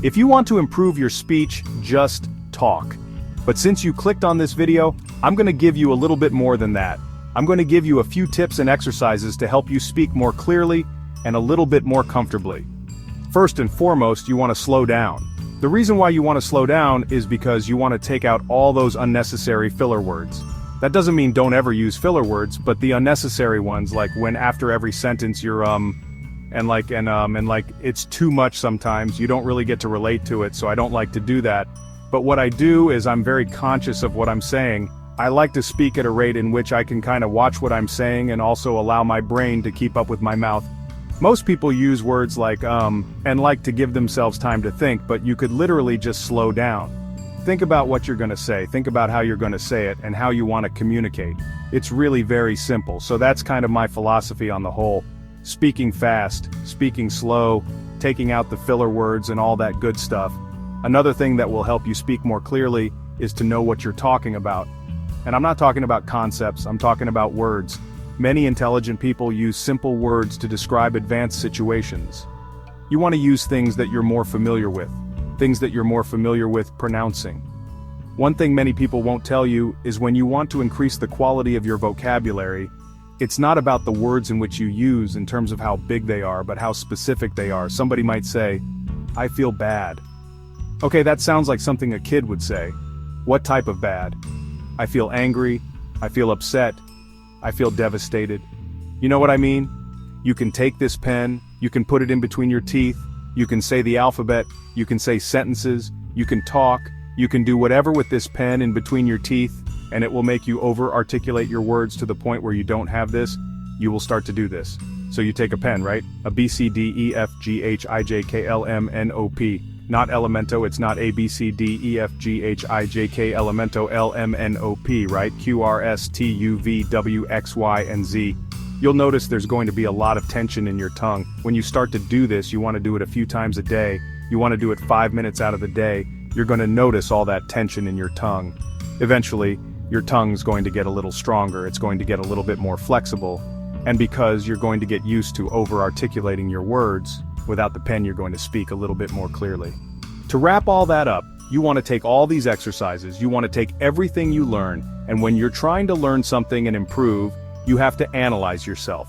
If you want to improve your speech, just talk. But since you clicked on this video, I'm going to give you a little bit more than that. I'm going to give you a few tips and exercises to help you speak more clearly and a little bit more comfortably. First and foremost, you want to slow down. The reason why you want to slow down is because you want to take out all those unnecessary filler words. That doesn't mean don't ever use filler words, but the unnecessary ones, like when after every sentence you're and it's too much sometimes. You don't really get to relate to it, so I don't like to do that. But what I do is I'm very conscious of what I'm saying. I like to speak at a rate in which I can kind of watch what I'm saying and also allow my brain to keep up with my mouth. Most people use words like and like to give themselves time to think, but you could literally just slow down. Think about what you're going to say, think about how you're going to say it, and how you want to communicate. It's really very simple, so that's kind of my philosophy on the whole. Speaking fast, speaking slow, taking out the filler words and all that good stuff. Another thing that will help you speak more clearly is to know what you're talking about. And I'm not talking about concepts, I'm talking about words. Many intelligent people use simple words to describe advanced situations. You want to use things that you're more familiar with, things that you're more familiar with pronouncing. One thing many people won't tell you is when you want to increase the quality of your vocabulary, it's not about the words in which you use in terms of how big they are, but how specific they are. Somebody might say, "I feel bad." Okay, that sounds like something a kid would say. What type of bad? I feel angry, I feel upset, I feel devastated. You know what I mean? You can take this pen, you can put it in between your teeth, you can say the alphabet, you can say sentences, you can talk, you can do whatever with this pen in between your teeth, and it will make you over-articulate your words to the point where you don't have this. You will start to do this. So you take a pen, right? A B, C, D, E, F, G, H, I, J, K, L, M, N, O, P. Not Elemento, it's not A, B, C, D, E, F, G, H, I, J, K, Elemento, L, M, N, O, P, right? Q, R, S, T, U, V, W, X, Y, and Z. You'll notice there's going to be a lot of tension in your tongue. When you start to do this, you want to do it a few times a day. You want to do it 5 minutes out of the day. You're going to notice all that tension in your tongue. Eventually, your tongue's going to get a little stronger, it's going to get a little bit more flexible, and because you're going to get used to over-articulating your words, without the pen you're going to speak a little bit more clearly. To wrap all that up, you want to take all these exercises, you want to take everything you learn, and when you're trying to learn something and improve, you have to analyze yourself.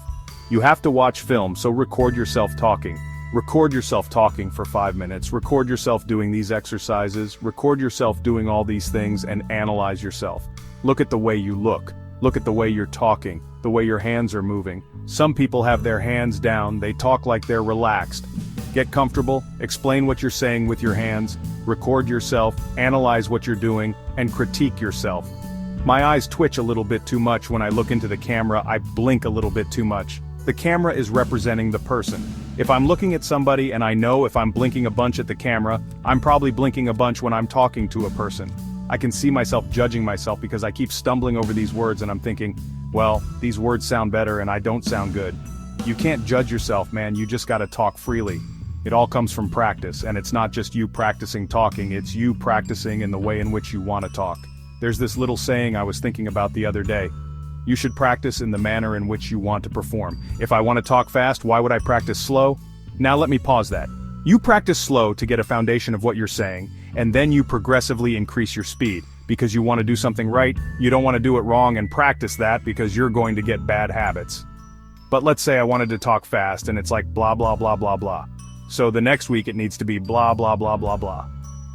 You have to watch film, so record yourself talking. Record yourself talking for 5 minutes, record yourself doing these exercises, record yourself doing all these things, and analyze yourself. Look at the way you look at the way you're talking, the way your hands are moving. Some people have their hands down, they talk like they're relaxed. Get comfortable, explain what you're saying with your hands, record yourself, analyze what you're doing, and critique yourself. My eyes twitch a little bit too much when I look into the camera, I blink a little bit too much. The camera is representing the person. If I'm looking at somebody and I know if I'm blinking a bunch at the camera, I'm probably blinking a bunch when I'm talking to a person. I can see myself judging myself because I keep stumbling over these words and I'm thinking, well, these words sound better and I don't sound good. You can't judge yourself, man, you just gotta talk freely. It all comes from practice, and it's not just you practicing talking, it's you practicing in the way in which you want to talk. There's this little saying I was thinking about the other day. You should practice in the manner in which you want to perform. If I want to talk fast, why would I practice slow? Now let me pause that. You practice slow to get a foundation of what you're saying, and then you progressively increase your speed, because you want to do something right, you don't want to do it wrong and practice that because you're going to get bad habits. But let's say I wanted to talk fast and it's like blah blah blah blah blah. So the next week it needs to be blah blah blah blah blah.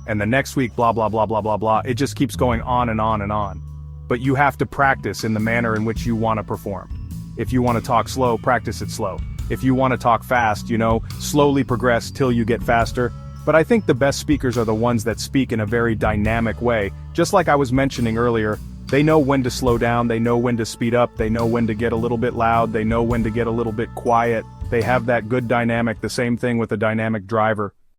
And the next week blah blah blah blah blah blah. It just keeps going on and on and on. But you have to practice in the manner in which you want to perform. If you want to talk slow, practice it slow. If you want to talk fast, slowly progress till you get faster. But I think the best speakers are the ones that speak in a very dynamic way. Just like I was mentioning earlier, they know when to slow down, they know when to speed up, they know when to get a little bit loud, they know when to get a little bit quiet. They have that good dynamic, the same thing with a dynamic driver.